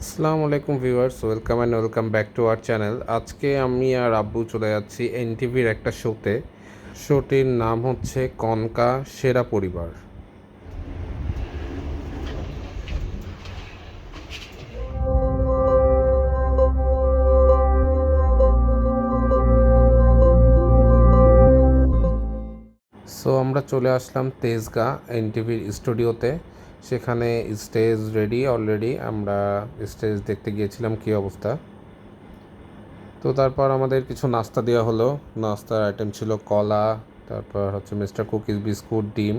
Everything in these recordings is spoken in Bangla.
আসসালামু আলাইকুম viewers, welcome back to our channel. আজকে আমি আর আব্বু চলে যাচ্ছি এনটিভির একটা শোতে। শোটির নাম হচ্ছে কনকা সেরা পরিবার। সো আমরা চলে আসলাম তেজগাঁ এনটিভির স্টুডিওতে। সেখানে স্টেজ রেডি অলরেডি। আমরা স্টেজ দেখতে গিয়েছিলাম কী অবস্থা। তো তারপর আমাদের কিছু নাস্তা দেওয়া হলো। নাস্তার আইটেম ছিল কলা, তারপর হচ্ছে মিস্টার কুকিজ, বিস্কুট, ডিম।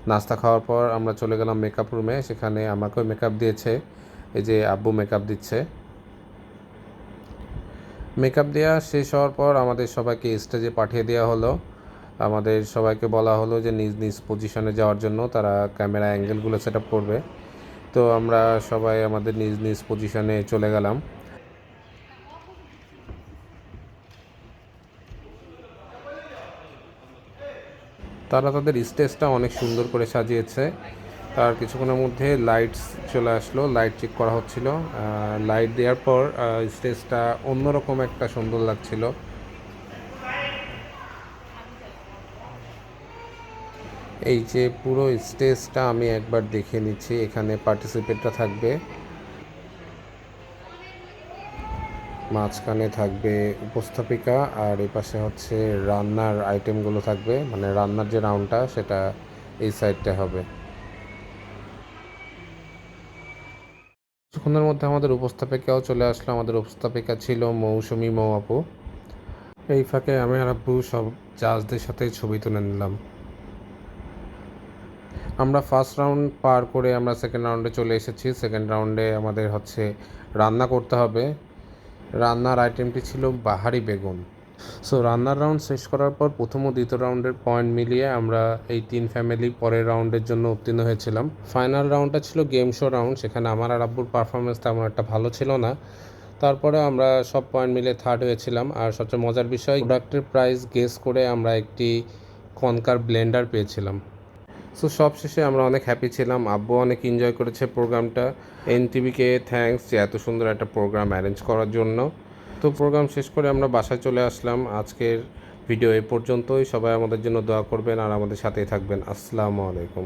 নাস্তা খাওয়ার পর আমরা চলে গেলাম মেকআপ রুমে। সেখানে আমাকেও মেকআপ দিয়েছে, এই যে আব্বু মেকআপ দিচ্ছে। মেকআপ দেওয়া শেষ হওয়ার পর আমাদের সবাইকে স্টেজে পাঠিয়ে দেওয়া হলো। আমাদের সবাইকে বলা হলো যে নিজ নিজ পজিশনে যাওয়ার জন্য, তারা ক্যামেরা অ্যাঙ্গেলগুলো সেট আপ করবে। তো আমরা সবাই আমাদের নিজ নিজ পজিশনে চলে গেলাম। তারা তাদের স্টেজটা অনেক সুন্দর করে সাজিয়েছে। তার কিছুক্ষণের মধ্যে লাইটস চলে আসলো, লাইট চেক করা হচ্ছিল। লাইট দেওয়ার পর স্টেজটা অন্যরকম একটা সুন্দর লাগছিল। এই যে পুরো স্টেজটা আমি একবার দেখে নিচ্ছি। এখানে পার্টিসিপেটরা থাকবে, মাঝখানে থাকবে উপস্থাপিকা, আর এই পাশে হচ্ছে রান্নার আইটেমগুলো থাকবে, মানে রান্নার যে রাউন্ডটা সেটা এই সাইডটা হবে। কিছুক্ষণের মধ্যে আমাদের উপস্থাপিকাও চলে আসলো। আমাদের উপস্থাপিকা ছিল মৌসুমী আপু। এই ফাঁকে আমি আর আব্বু সব জাজদের সাথে ছবি তুলে নিলাম। আমরা ফার্স্ট রাউন্ড পার করে আমরা সেকেন্ড রাউন্ডে চলে এসেছি। সেকেন্ড রাউন্ডে আমাদের হচ্ছে রান্না করতে হবে। রান্নার আইটেমটি ছিল বাহারি বেগুন। সো রান্নার রাউন্ড শেষ করার পর প্রথম ও দ্বিতীয় রাউন্ডের পয়েন্ট মিলিয়ে আমরা এই তিন ফ্যামিলি পরের রাউন্ডের জন্য উত্তীর্ণ হয়েছিলাম। ফাইনাল রাউন্ডটা ছিল গেম শো রাউন্ড। সেখানে আমার আর আব্বুর পারফরমেন্স তেমন একটা ভালো ছিল না। তারপরে আমরা সব পয়েন্ট মিলে থার্ড হয়েছিলাম। আর সবচেয়ে মজার বিষয়, প্রোডাক্টের প্রাইস গেস করে আমরা একটি কনকার ব্লেন্ডার পেয়েছিলাম। সো সব শেষে আমরা অনেক হ্যাপি ছিলাম। আব্বু অনেক এনজয় করেছে প্রোগ্রামটা। এনটিভিকে থ্যাঙ্কস যে এত সুন্দর একটা প্রোগ্রাম অ্যারেঞ্জ করার জন্য। তো প্রোগ্রাম শেষ করে আমরা বাসায় চলে আসলাম। আজকের ভিডিও এ পর্যন্তই। সবাই আমাদের জন্য দোয়া করবেন আর আমাদের সাথেই থাকবেন। আসসালামু আলাইকুম।